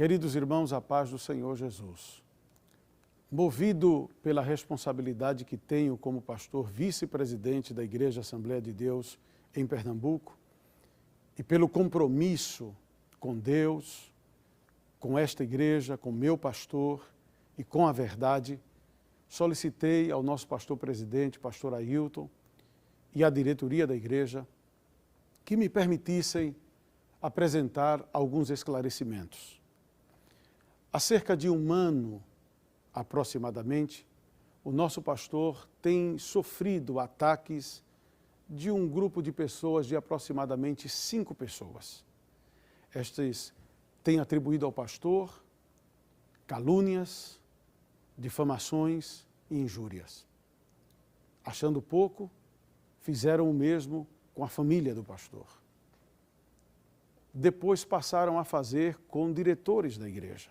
Queridos irmãos, a paz do Senhor Jesus. Movido pela responsabilidade que tenho como pastor vice-presidente da Igreja Assembleia de Deus em Pernambuco e pelo compromisso com Deus, com esta igreja, com meu pastor e com a verdade, solicitei ao nosso pastor-presidente, pastor Ailton, e à diretoria da igreja que me permitissem apresentar alguns esclarecimentos. Há cerca de um ano, aproximadamente, o nosso pastor tem sofrido ataques de um grupo de pessoas, de aproximadamente 5 pessoas. Estes têm atribuído ao pastor calúnias, difamações e injúrias. Achando pouco, fizeram o mesmo com a família do pastor. Depois passaram a fazer com diretores da igreja.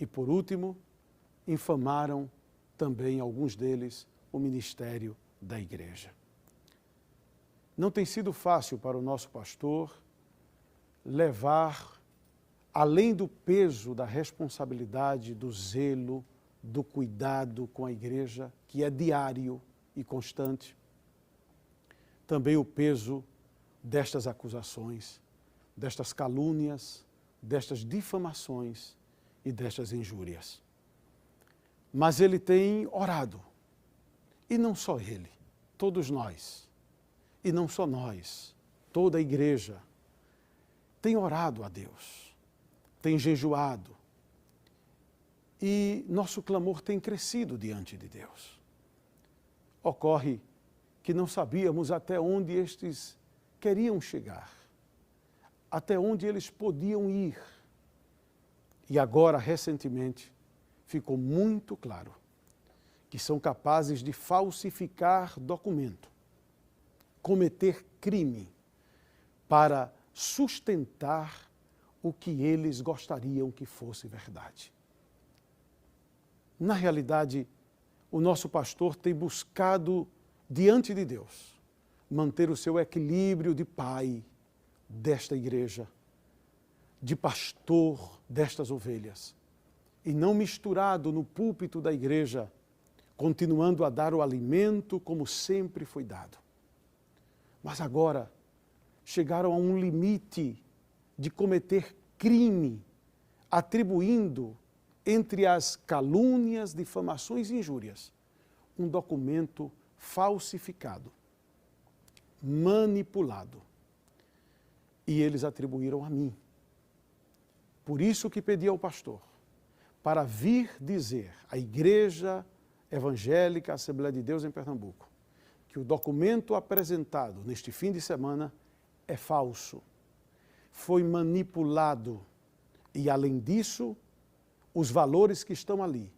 E, por último, infamaram também, alguns deles, o ministério da igreja. Não tem sido fácil para o nosso pastor levar, além do peso da responsabilidade, do zelo, do cuidado com a igreja, que é diário e constante, também o peso destas acusações, destas calúnias, destas difamações e destas injúrias. Mas ele tem orado, e não só ele, todos nós, e não só nós, toda a igreja, tem orado a Deus, tem jejuado, e nosso clamor tem crescido diante de Deus. Ocorre que não sabíamos até onde estes queriam chegar, até onde eles podiam ir. E agora, recentemente, ficou muito claro que são capazes de falsificar documento, cometer crime para sustentar o que eles gostariam que fosse verdade. Na realidade, o nosso pastor tem buscado, diante de Deus, manter o seu equilíbrio de pai desta igreja, de pastor destas ovelhas, e não misturado no púlpito da igreja, continuando a dar o alimento como sempre foi dado. Mas agora chegaram a um limite de cometer crime, atribuindo, entre as calúnias, difamações e injúrias, um documento falsificado, manipulado. E eles atribuíram a mim. Por isso que pedi ao pastor, para vir dizer à Igreja Evangélica Assembleia de Deus em Pernambuco, que o documento apresentado neste fim de semana é falso, foi manipulado e, além disso, os valores que estão ali,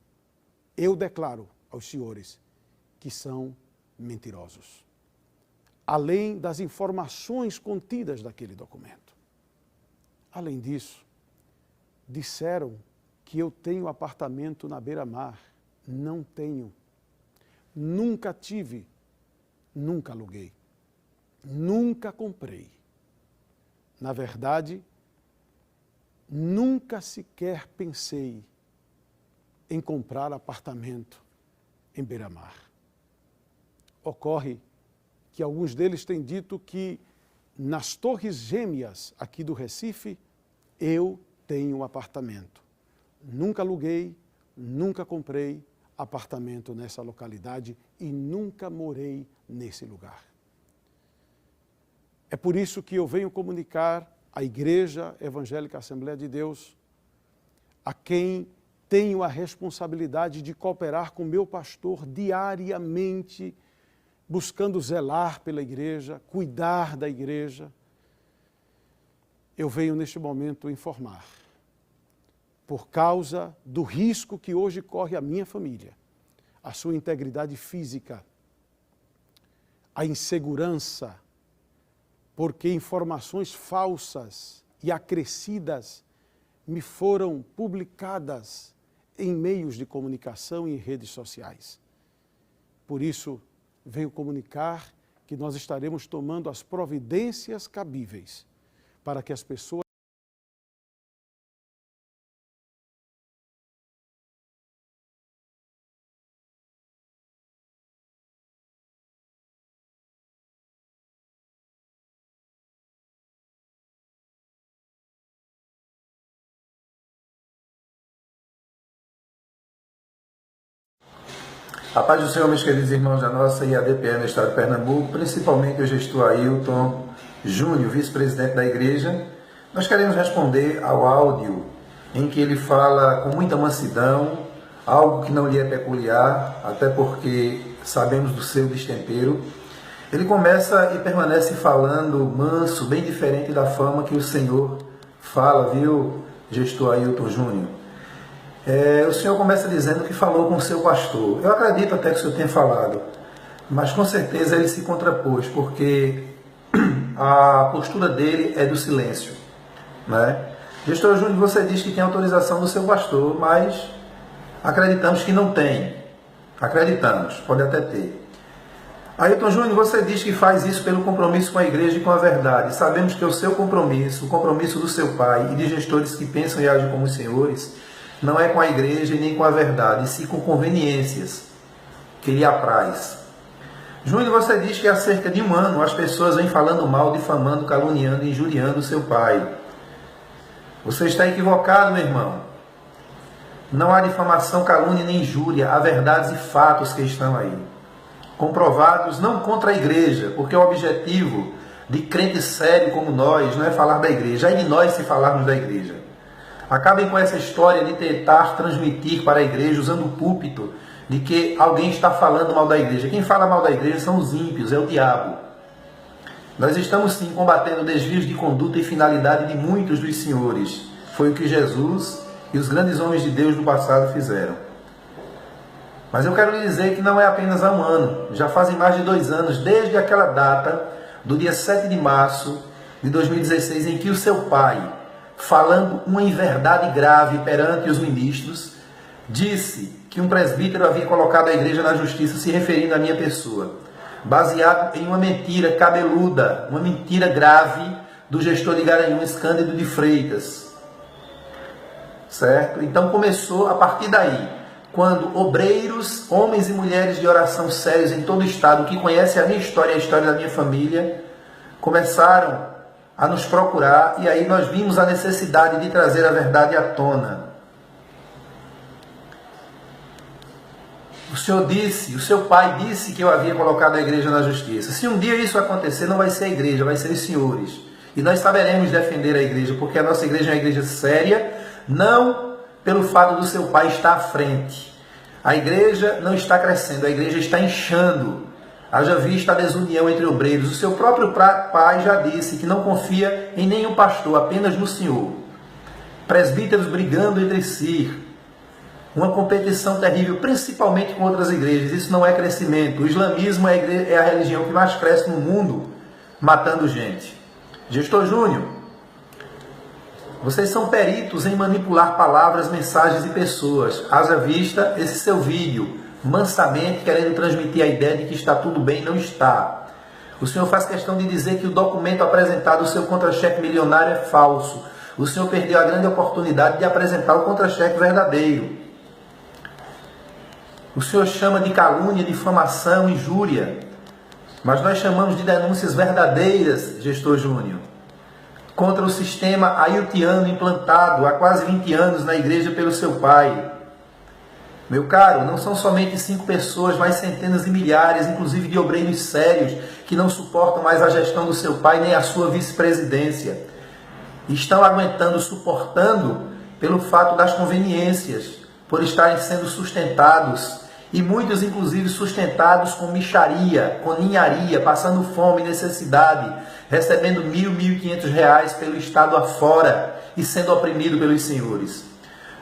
eu declaro aos senhores que são mentirosos. Além das informações contidas naquele documento. Além disso, disseram que eu tenho apartamento na beira-mar. Não tenho. Nunca tive. Nunca aluguei. Nunca comprei. Na verdade, nunca sequer pensei em comprar apartamento em beira-mar. Ocorre que alguns deles têm dito que nas Torres Gêmeas aqui do Recife, eu tenho um apartamento. Nunca aluguei, nunca comprei apartamento nessa localidade e nunca morei nesse lugar. É por isso que eu venho comunicar à Igreja Evangélica Assembleia de Deus, a quem tenho a responsabilidade de cooperar com meu pastor diariamente, buscando zelar pela igreja, cuidar da igreja. Eu venho neste momento informar, por causa do risco que hoje corre a minha família, a sua integridade física, a insegurança, porque informações falsas e acrescidas me foram publicadas em meios de comunicação e em redes sociais. Por isso, venho comunicar que nós estaremos tomando as providências cabíveis para que as pessoas A paz do Senhor, meus queridos irmãos da nossa IADPE no estado de Pernambuco, principalmente o gestor Ailton Júnior, vice-presidente da igreja. Nós queremos responder ao áudio em que ele fala com muita mansidão, algo que não lhe é peculiar, até porque sabemos do seu destempero. Ele começa e permanece falando manso, bem diferente da forma que o Senhor fala, viu, gestor Ailton Júnior? O senhor começa dizendo que falou com o seu pastor. Eu acredito até que o senhor tenha falado, mas com certeza ele se contrapôs, porque a postura dele é do silêncio, né? Gestor Júnior, você diz que tem autorização do seu pastor, mas acreditamos que não tem. Acreditamos, pode até ter. Ailton Júnior, você diz que faz isso pelo compromisso com a igreja e com a verdade. Sabemos que o seu compromisso, o compromisso do seu pai e de gestores que pensam e agem como os senhores, não é com a igreja e nem com a verdade, e sim com conveniências que lhe apraz. Júnior, você diz que há cerca de 1 ano as pessoas vêm falando mal, difamando, caluniando e injuriando o seu pai. Você está equivocado, meu irmão. Não há difamação, calúnia nem injúria, há verdades e fatos que estão aí, comprovados não contra a igreja, porque o objetivo de crente sério como nós não é falar da igreja, é de nós se falarmos da igreja. Acabem com essa história de tentar transmitir para a igreja, usando o púlpito, de que alguém está falando mal da igreja. Quem fala mal da igreja são os ímpios, é o diabo. Nós estamos sim combatendo desvios de conduta e finalidade de muitos dos senhores. Foi o que Jesus e os grandes homens de Deus do passado fizeram. Mas eu quero lhe dizer que não é apenas há 1 ano, já fazem mais de 2 anos, desde aquela data, do dia 7 de março de 2016, em que o seu pai, falando uma inverdade grave perante os ministros, disse que um presbítero havia colocado a igreja na justiça, se referindo à minha pessoa, baseado em uma mentira cabeluda, uma mentira grave do gestor de Garanhuns, Cândido de Freitas. Certo? Então começou a partir daí, quando obreiros, homens e mulheres de oração sérios em todo o estado, que conhecem a minha história e a história da minha família, começaram a nos procurar, e aí nós vimos a necessidade de trazer a verdade à tona. O senhor disse, o seu pai disse que eu havia colocado a igreja na justiça. Se um dia isso acontecer, não vai ser a igreja, vai ser os senhores. E nós saberemos defender a igreja, porque a nossa igreja é uma igreja séria, não pelo fato do seu pai estar à frente. A igreja não está crescendo, a igreja está inchando. Haja vista a desunião entre obreiros. O seu próprio pai já disse que não confia em nenhum pastor, apenas no Senhor. Presbíteros brigando entre si. Uma competição terrível, principalmente com outras igrejas. Isso não é crescimento. O islamismo é a religião que mais cresce no mundo, matando gente. Gestor Júnior, vocês são peritos em manipular palavras, mensagens e pessoas. Haja vista esse seu vídeo, mansamente querendo transmitir a ideia de que está tudo bem, não está. O senhor faz questão de dizer que o documento apresentado, o seu contra-cheque milionário, é falso. O senhor perdeu a grande oportunidade de apresentar o contra-cheque verdadeiro. O senhor chama de calúnia, difamação, injúria, mas nós chamamos de denúncias verdadeiras, gestor Júnior, contra o sistema ailtiano implantado há quase 20 anos na igreja pelo seu pai. Meu caro, não são somente 5 pessoas, mas centenas e milhares, inclusive de obreiros sérios, que não suportam mais a gestão do seu pai nem a sua vice-presidência. Estão aguentando, suportando, pelo fato das conveniências, por estarem sendo sustentados, e muitos inclusive sustentados com mixaria, com ninharia, passando fome e necessidade, recebendo R$1.000, R$1.500 pelo estado afora e sendo oprimido pelos senhores.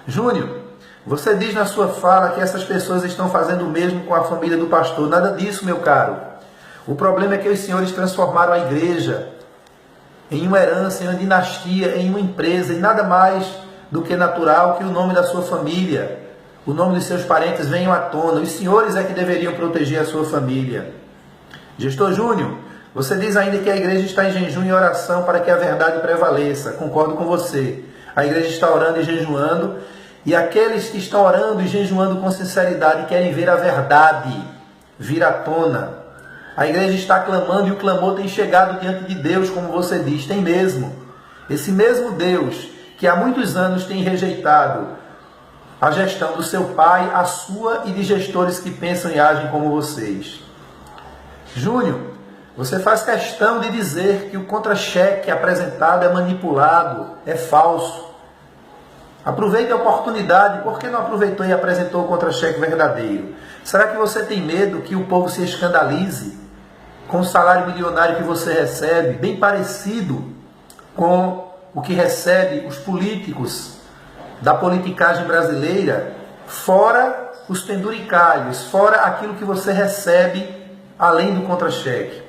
Júnior, você diz na sua fala que essas pessoas estão fazendo o mesmo com a família do pastor. Nada disso, meu caro. O problema é que os senhores transformaram a igreja em uma herança, em uma dinastia, em uma empresa, e nada mais do que natural que o nome da sua família, o nome dos seus parentes venham à tona. Os senhores é que deveriam proteger a sua família. Gestor Júnior, você diz ainda que a igreja está em jejum e oração para que a verdade prevaleça. Concordo com você. A igreja está orando e jejuando, e aqueles que estão orando e jejuando com sinceridade querem ver a verdade vir à tona. A igreja está clamando e o clamor tem chegado diante de Deus, como você diz, tem mesmo. Esse mesmo Deus que há muitos anos tem rejeitado a gestão do seu pai, a sua e de gestores que pensam e agem como vocês. Júnior, você faz questão de dizer que o contra-cheque apresentado é manipulado, é falso. Aproveite a oportunidade, por que não aproveitou e apresentou o contra-cheque verdadeiro? Será que você tem medo que o povo se escandalize com o salário milionário que você recebe, bem parecido com o que recebe os políticos da politicagem brasileira, fora os penduricalhos, fora aquilo que você recebe além do contra-cheque?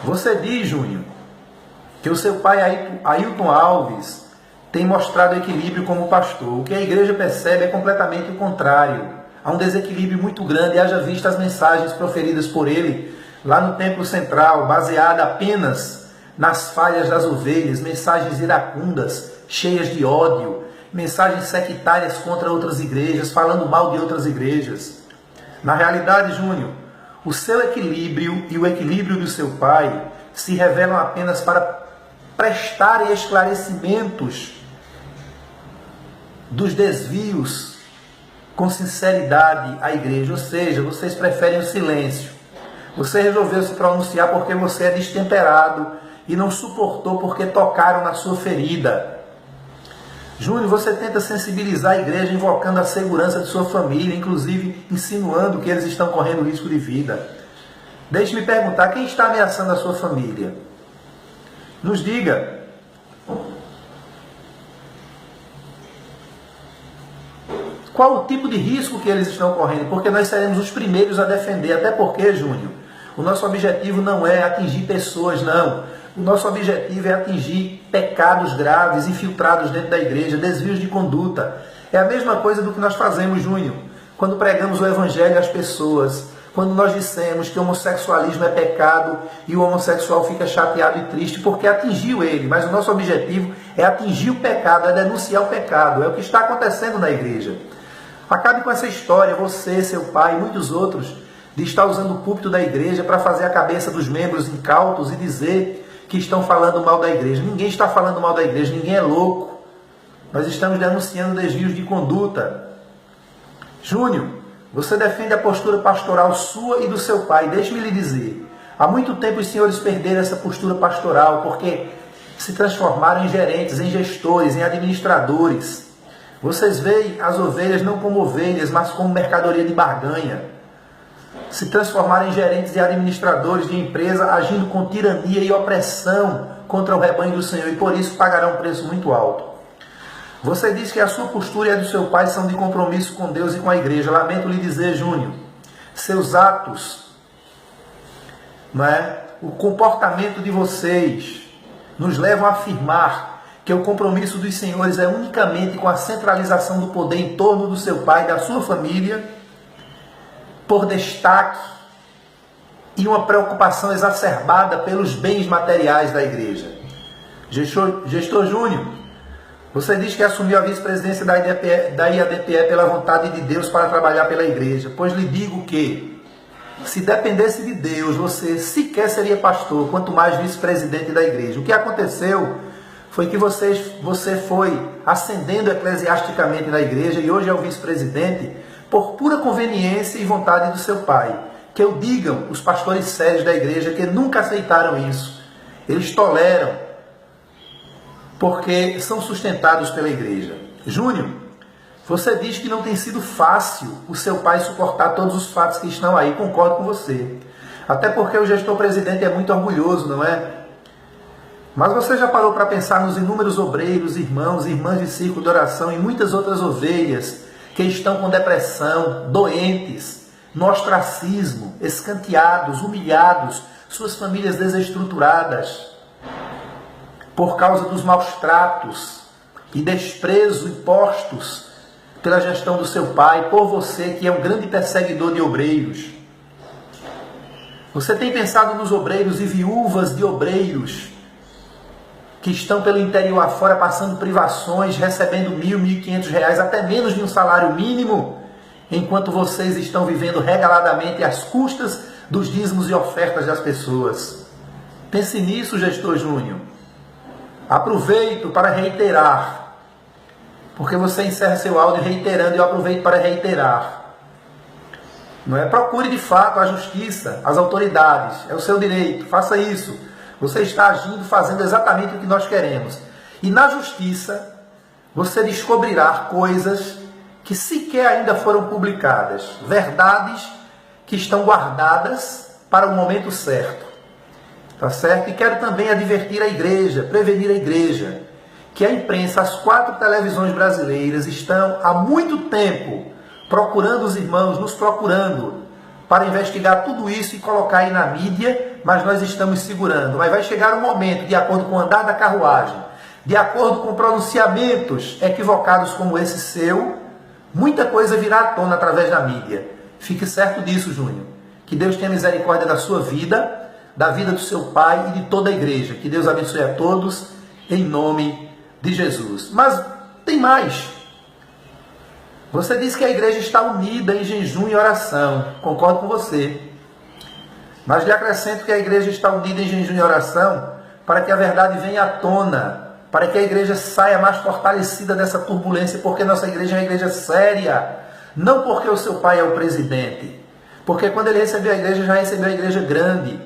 Você diz, Júnior, que o seu pai Ailton Alves tem mostrado equilíbrio como pastor. O que a igreja percebe é completamente o contrário. Há um desequilíbrio muito grande, haja vista as mensagens proferidas por ele lá no Templo Central, baseada apenas nas falhas das ovelhas, mensagens iracundas, cheias de ódio, mensagens sectárias contra outras igrejas, falando mal de outras igrejas. Na realidade, Júnior, o seu equilíbrio e o equilíbrio do seu pai se revelam apenas para prestar esclarecimentos dos desvios com sinceridade à igreja. Ou seja, vocês preferem o silêncio. Você resolveu se pronunciar porque você é destemperado e não suportou porque tocaram na sua ferida. Júnior, você tenta sensibilizar a igreja invocando a segurança de sua família, inclusive insinuando que eles estão correndo risco de vida. Deixe-me perguntar, quem está ameaçando a sua família? Nos diga. Qual o tipo de risco que eles estão correndo? Porque nós seremos os primeiros a defender. Até porque, Júnior, o nosso objetivo não é atingir pessoas, não. O nosso objetivo é atingir pecados graves, infiltrados dentro da igreja, desvios de conduta. É a mesma coisa do que nós fazemos, Júnior, quando pregamos o evangelho às pessoas. Quando nós dissemos que o homossexualismo é pecado e o homossexual fica chateado e triste porque atingiu ele. Mas o nosso objetivo é atingir o pecado, é denunciar o pecado. É o que está acontecendo na igreja. Acabe com essa história, você, seu pai e muitos outros, de estar usando o púlpito da igreja para fazer a cabeça dos membros incautos e dizer que estão falando mal da igreja. Ninguém está falando mal da igreja, ninguém é louco. Nós estamos denunciando desvios de conduta. Júnior, você defende a postura pastoral sua e do seu pai. Deixe-me lhe dizer, há muito tempo os senhores perderam essa postura pastoral porque se transformaram em gerentes, em gestores, em administradores. Vocês veem as ovelhas não como ovelhas, mas como mercadoria de barganha. Se transformaram em gerentes e administradores de empresa, agindo com tirania e opressão contra o rebanho do Senhor, e por isso pagarão um preço muito alto. Você diz que a sua postura e a do seu pai são de compromisso com Deus e com a igreja. Lamento lhe dizer, Júnior, seus atos, o comportamento de vocês, nos levam a afirmar que o compromisso dos senhores é unicamente com a centralização do poder em torno do seu pai e da sua família, por destaque e uma preocupação exacerbada pelos bens materiais da igreja. Gestor Júnior, você diz que assumiu a vice-presidência da IADPE pela vontade de Deus para trabalhar pela igreja. Pois lhe digo que, se dependesse de Deus, você sequer seria pastor, quanto mais vice-presidente da igreja. O que aconteceu foi que você foi ascendendo eclesiasticamente na igreja e hoje é o vice-presidente por pura conveniência e vontade do seu pai. Que o digam os pastores sérios da igreja que nunca aceitaram isso. Eles toleram porque são sustentados pela igreja. Júnior, você diz que não tem sido fácil o seu pai suportar todos os fatos que estão aí. Concordo com você. Até porque o gestor-presidente é muito orgulhoso, não é? Mas você já parou para pensar nos inúmeros obreiros, irmãos e irmãs de círculo de oração e muitas outras ovelhas que estão com depressão, doentes, no ostracismo, escanteados, humilhados, suas famílias desestruturadas, por causa dos maus tratos e desprezo impostos pela gestão do seu pai, por você que é um grande perseguidor de obreiros. Você tem pensado nos obreiros e viúvas de obreiros que estão pelo interior afora passando privações, recebendo R$1.000, R$1.500, até menos de um salário mínimo, enquanto vocês estão vivendo regaladamente às custas dos dízimos e ofertas das pessoas. Pense nisso, gestor Júnior. Aproveito para reiterar, porque você encerra seu áudio reiterando, e eu aproveito para reiterar. Não é? Procure de fato a justiça, as autoridades, é o seu direito, faça isso. Você está agindo, fazendo exatamente o que nós queremos. E na justiça, você descobrirá coisas que sequer ainda foram publicadas, verdades que estão guardadas para o momento certo. Tá certo? E quero também advertir a igreja, prevenir a igreja, que a imprensa, as 4 televisões brasileiras estão há muito tempo procurando os irmãos, nos procurando para investigar tudo isso e colocar aí na mídia, mas nós estamos segurando. Mas vai chegar um momento, de acordo com o andar da carruagem, de acordo com pronunciamentos equivocados como esse seu, muita coisa virá à tona através da mídia. Fique certo disso, Júnior. Que Deus tenha misericórdia da sua vida, da vida do seu pai e de toda a igreja. Que Deus abençoe a todos, em nome de Jesus. Mas tem mais. Você disse que a igreja está unida em jejum e oração. Concordo com você. Mas lhe acrescento que a igreja está unida em jejum e oração para que a verdade venha à tona, para que a igreja saia mais fortalecida dessa turbulência, porque nossa igreja é uma igreja séria. Não porque o seu pai é o presidente. Porque quando ele recebeu a igreja, já recebeu a igreja grande.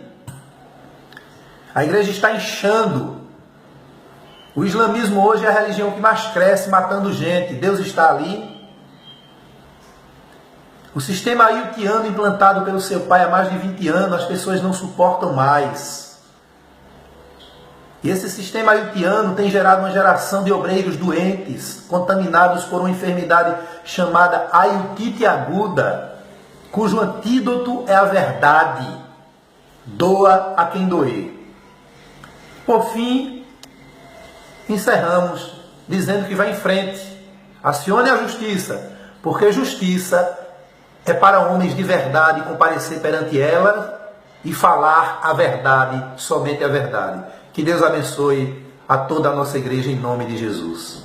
A igreja está inchando. O islamismo hoje é a religião que mais cresce, matando gente. Deus está ali. O sistema ailtiano implantado pelo seu pai há mais de 20 anos, as pessoas não suportam mais. E esse sistema ailtiano tem gerado uma geração de obreiros doentes, contaminados por uma enfermidade chamada ailtite aguda, cujo antídoto é a verdade. Doa a quem doer. Por fim, encerramos dizendo que vai em frente. Acione a justiça, porque justiça é para homens de verdade comparecer perante ela e falar a verdade, somente a verdade. Que Deus abençoe a toda a nossa igreja em nome de Jesus.